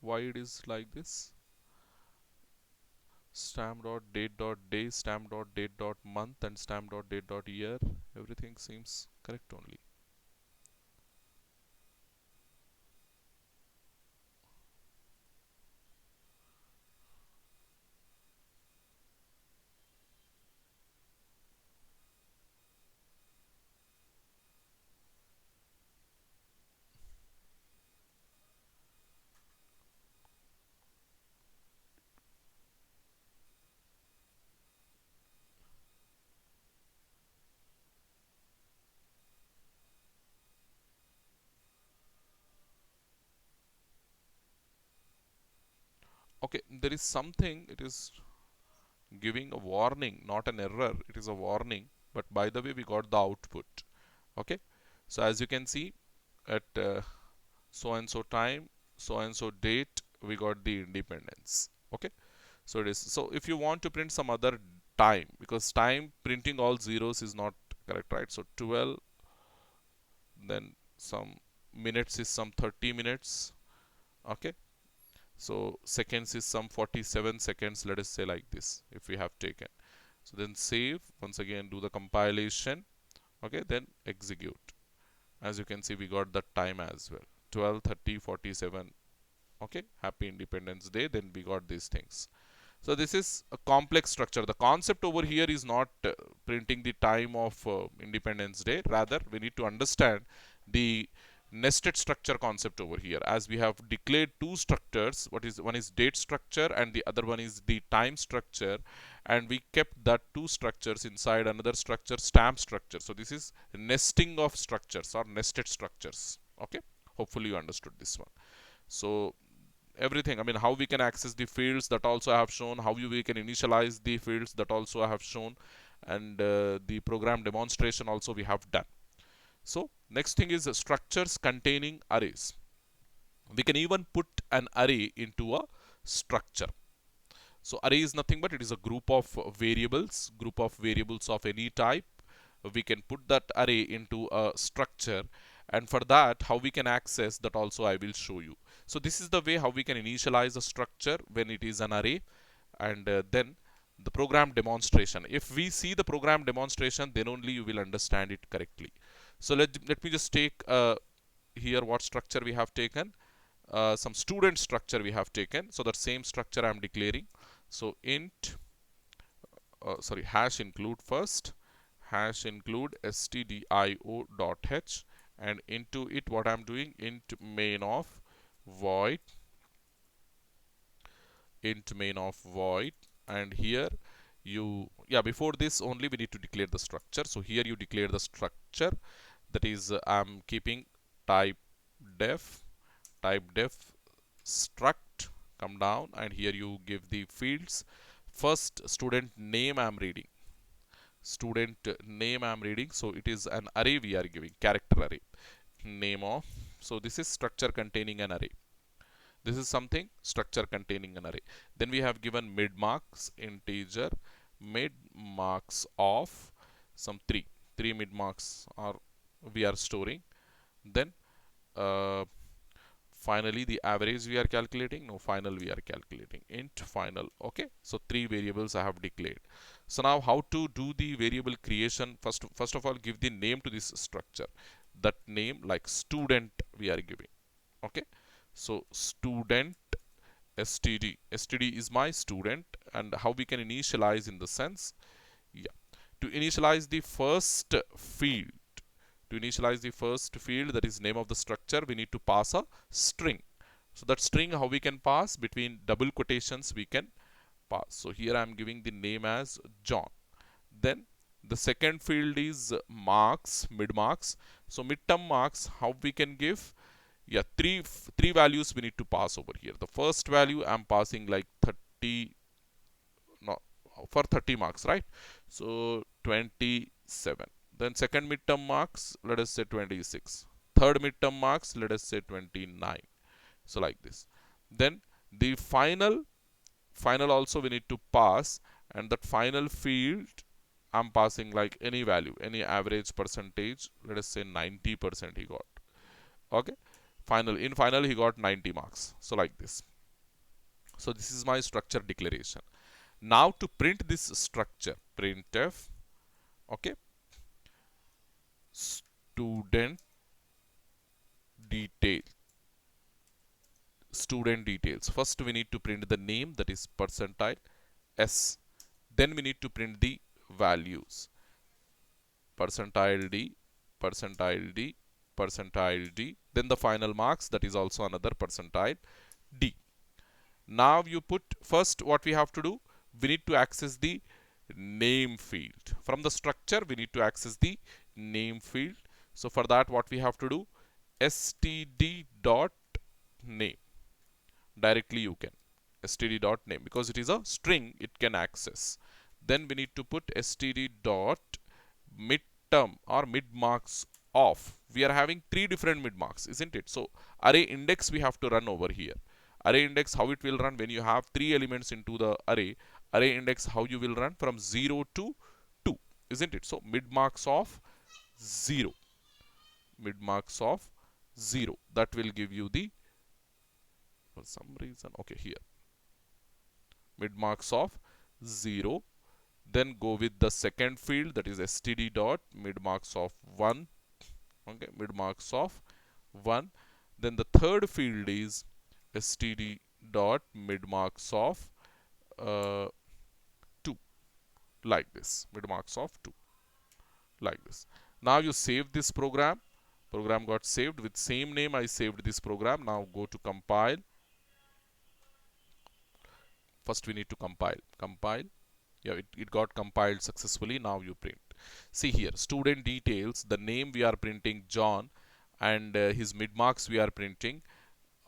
Why it is like this? Stamp dot date dot day, stamp dot date dot month, and stamp dot date dot year, everything seems correct only. Okay, there is something, it is giving a warning, not an error, it is a warning, but by the way we got the output. Okay, so as you can see, at so and so time, so and so date, we got the independence. Okay, so it is, so if you want to print some other time, because time printing all zeros is not correct, right? So 12, then some minutes is some 30 minutes, Okay, so seconds is some 47 seconds, let us say like this, if we have taken. So then save, once again do the compilation. Okay, then execute. As you can see, we got the time as well, 12:30:47. Okay, happy Independence Day. Then we got these things. So this is a complex structure. The concept over here is not printing the time of Independence Day. Rather, we need to understand the nested structure concept over here, as we have declared two structures. One is date structure and the other one is the time structure, and we kept that two structures inside another structure, stamp structure. So this is nesting of structures or nested structures. Okay, hopefully you understood this one. So everything, I mean, how we can access the fields, that also I have shown. How we can initialize the fields, that also I have shown. And the program demonstration also we have done. So next thing is structures containing arrays. We can even put an array into a structure. So array is nothing but it is a group of variables of any type. We can put that array into a structure, and for that how we can access that also I will show you. So this is the way how we can initialize a structure when it is an array. And then the program demonstration, if we see the program demonstration, then only you will understand it correctly. So let me just take here what structure we have taken. Some student structure we have taken. So that same structure I am declaring. So int hash include first, hash include stdio dot h, and into it what I'm doing, int main of void, and here you, yeah, before this only we need to declare the structure. So here you declare the structure, that is I'm keeping type def struct, come down, and here you give the fields. First student name I'm reading, so it is an array we are giving, character array, name of. So this is structure containing an array. This is something structure containing an array. Then we have given mid marks, integer mid marks of some three mid marks are we are storing. Then uh, finally the average we are calculating, no, final we are calculating, int final. Okay, so three variables I have declared. So now how to do the variable creation? First of all, give the name to this structure. That name, like student we are giving. Okay, so student std is my student. And how we can initialize in the sense, yeah, to initialize the first field, that is name of the structure, we need to pass a string. So that string, how we can pass, between double quotations we can pass. So here I am giving the name as John. Then the second field is marks, mid marks. So midterm marks, how we can give, yeah, three values we need to pass over here. The first value I'm passing like 30, no, for 30 marks, right? So 27. Then second midterm marks, let us say 26. Third midterm marks, let us say 29. So like this. Then the final also we need to pass, and that final field I'm passing like any value, any average percentage, let us say 90% he got. Okay, in final he got 90 marks. So like this. So this is my structure declaration. Now to print this structure, printf, okay, student detail, student details. First we need to print the name, that is percentile s. Then we need to print the values, percentile d, percentile d, percentile d. Then the final marks, that is also another percentile d. Now you put first, what we have to do, we need to access the name field. From the structure we need to access the name field. So for that what we have to do, std dot name, directly you can std dot name, because it is a string, it can access. Then we need to put std dot midterm or mid marks of. We are having three different mid marks, isn't it? So array index we have to run over here. Array index, how it will run when you have three elements into the array. Array index, how you will run from 0 to 2, isn't it? So mid marks of 0, that will give you the for some reason. Okay, here mid marks of 0. Then go with the second field, that is std dot mid marks of 1. Okay, mid marks of 1. Then the third field is std dot mid marks of uh, 2, like this, mid marks of 2, like this. Now you save this program. Program got saved with same name. I saved this program. Now go to compile. First we need to compile. Yeah, it got compiled successfully. Now you print. See here, student details, the name we are printing John, and his mid marks we are printing.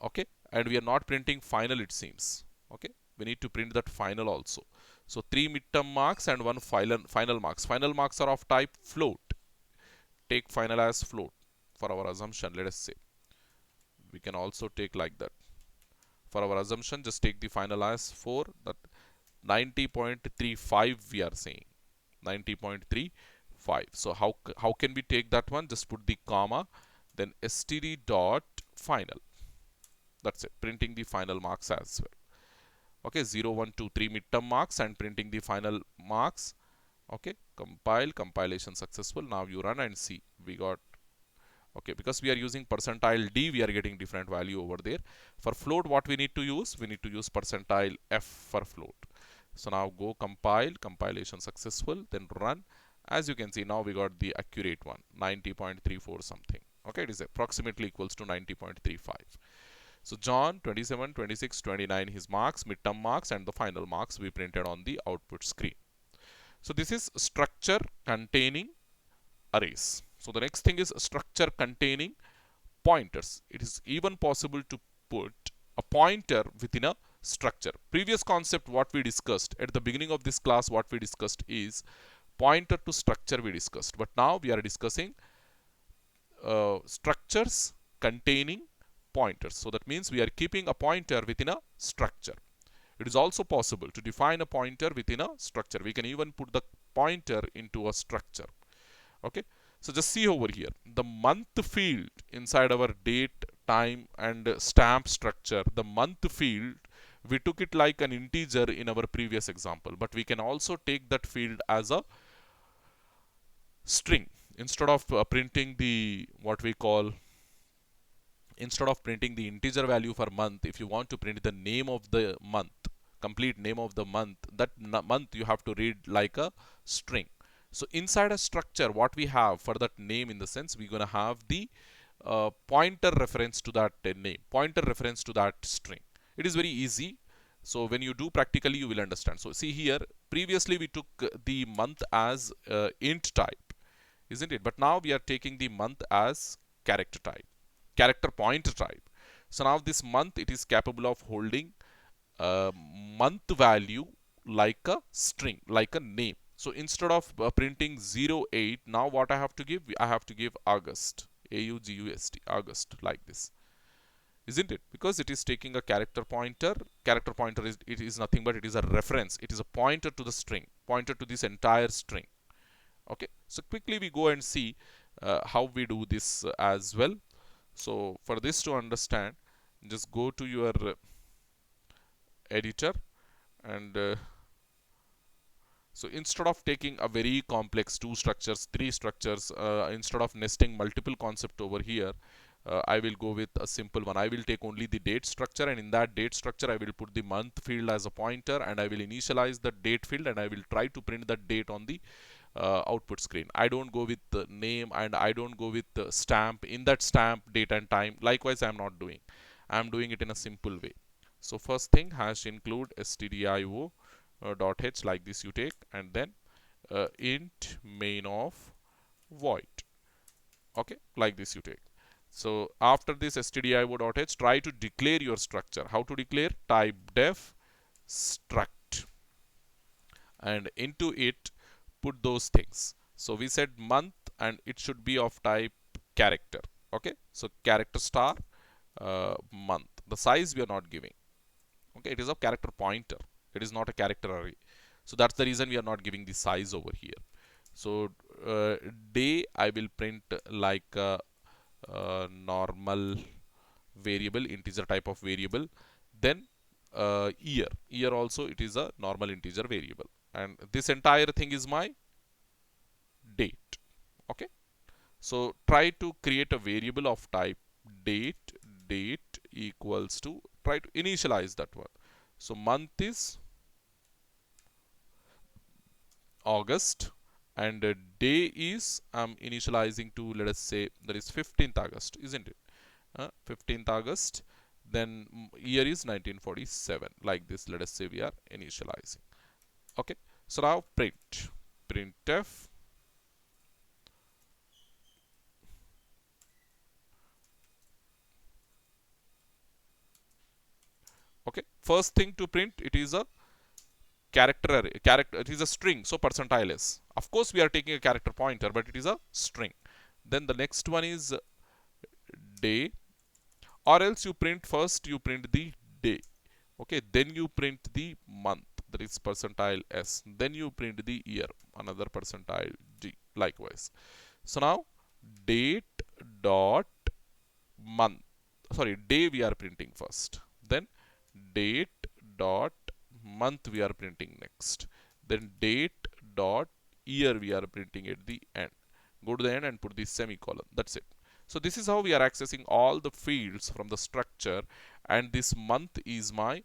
Okay, and we are not printing final, it seems. Okay, we need to print that final also. So 3 midterm marks and 1 final marks. Final marks are of type float. Take final as float for our assumption. Let us say we can also take like that. For our assumption, just take the final as 4. That 90.35 we are saying. 90.35. So how can we take that one? Just put the comma, then std dot final. That's it. Printing the final marks as well. Okay, 0, 1, 2, 3 midterm marks and printing the final marks. Okay, compilation successful. Now you run and see we got. Okay, because we are using percentile D, we are getting different value over there. For float, what we need to use? We need to use percentile F for float. So now go compile, compilation successful, then run. As you can see, now we got the accurate one, 90.34 something. Okay, it is approximately equals to 90.35. So John 27, 26, 29, his marks, midterm marks, and the final marks we printed on the output screen. So this is structure containing arrays. So the next thing is structure containing pointers. It is even possible to put a pointer within a structure. Previous concept what we discussed at the beginning of this class, what we discussed is pointer to structure we discussed. But now we are discussing structures containing pointers. So that means we are keeping a pointer within a structure. It is also possible to define a pointer within a structure. We can even put the pointer into a structure. Okay, so just see over here, the month field inside our date, time and stamp structure, the month field, we took it like an integer in our previous example, but we can also take that field as a string. Instead of printing the what we call, instead of printing the integer value for month, if you want to print the name of the month, complete name of the month, that month you have to read like a string. So inside a structure, what we have for that name, in the sense we're going to have the pointer reference to that name, pointer reference to that string. It is very easy. So when you do practically, you will understand. So see here, previously we took the month as int type, isn't it? But now we are taking the month as character type, character pointer type. So now this month, it is capable of holding month value like a string, like a name. So instead of printing 08, now what I have to give? I have to give August, A-U-G-U-S-T, August, like this. Isn't it? Because it is taking a character pointer. Character pointer is, it is nothing but it is a reference. It is a pointer to the string, pointer to this entire string. Okay, so quickly we go and see how we do this as well. So for this to understand, just go to your editor and so instead of taking a very complex 2 structures, 3 structures, instead of nesting multiple concept over here, I will go with a simple one. I will take only the date structure, and in that date structure I will put the month field as a pointer, and I will initialize the date field, and I will try to print that date on the output screen. I don't go with the name, and I don't go with the stamp. In that stamp, date and time, likewise I am not doing. I am doing it in a simple way. So first thing, hash include stdio dot h, like this you take, and then int main of void. Okay, like this you take. So after this stdio dot h, try to declare your structure. How to declare? Type def struct, and into it put those things. So we said month, and it should be of type character. Okay, so character star month. The size we are not giving. Okay, it is a character pointer. It is not a character array. So that's the reason we are not giving the size over here. So day I will print like a normal variable, integer type of variable. then year also it is a normal integer variable, and this entire thing is my date. Okay, so try to create a variable of type date equals to, try to initialize that one. So month is August, and day is I'm initializing to, let us say, that is 15th August, isn't it? 15th August, then year is 1947, like this, let us say we are initializing. Okay, so now printf. Okay, first thing to print, it is a character array, character, it is a string, so percentile s. Of course we are taking a character pointer, but it is a string. Then the next one is day, or else you print, first you print the day. Okay, then you print the month, that is percentile s, then you print the year, another percentile g, likewise. So now date dot month, sorry, day we are printing first, then date dot month we are printing next, then date dot year we are printing at the end. Go to the end and put the semicolon, that's it. So this is how we are accessing all the fields from the structure, and this month is my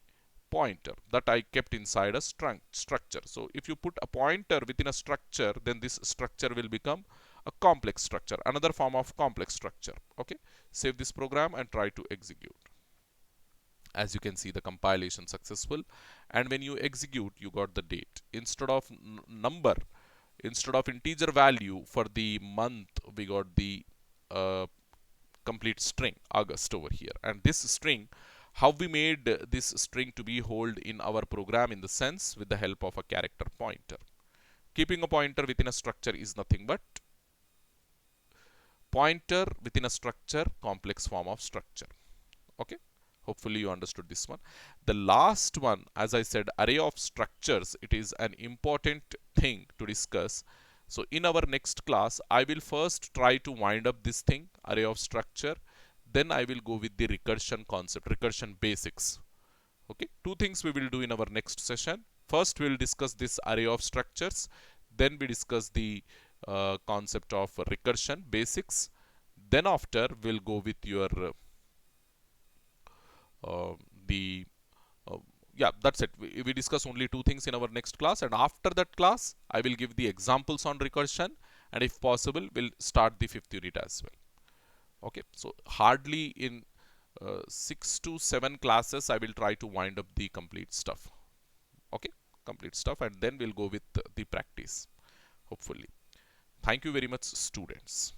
pointer that I kept inside a structure. So if you put a pointer within a structure, then this structure will become a complex structure, another form of complex structure. Okay, save this program and try to execute. As you can see, the compilation successful, and when you execute, you got the date instead of number, instead of integer value for the month, we got the uh, complete string August over here. And this string, how we made this string to be hold in our program, in the sense with the help of a character pointer. Keeping a pointer within a structure is nothing but pointer within a structure, complex form of structure. Okay, hopefully you understood this one. The last one, as I said, array of structures, it is an important thing to discuss. So in our next class, I will first try to wind up this thing, array of structure, then I will go with the recursion concept, recursion basics. Okay, two things we will do in our next session. First we will discuss this array of structures, then we discuss the concept of recursion basics, then after we'll go with your uh, the uh, yeah, that's it. We discuss only two things in our next class, and after that class I will give the examples on recursion, and if possible we'll start the fifth unit as well. Okay, so hardly in 6 to 7 classes I will try to wind up the complete stuff. Okay, complete stuff, and then we'll go with the practice, hopefully. Thank you very much, students.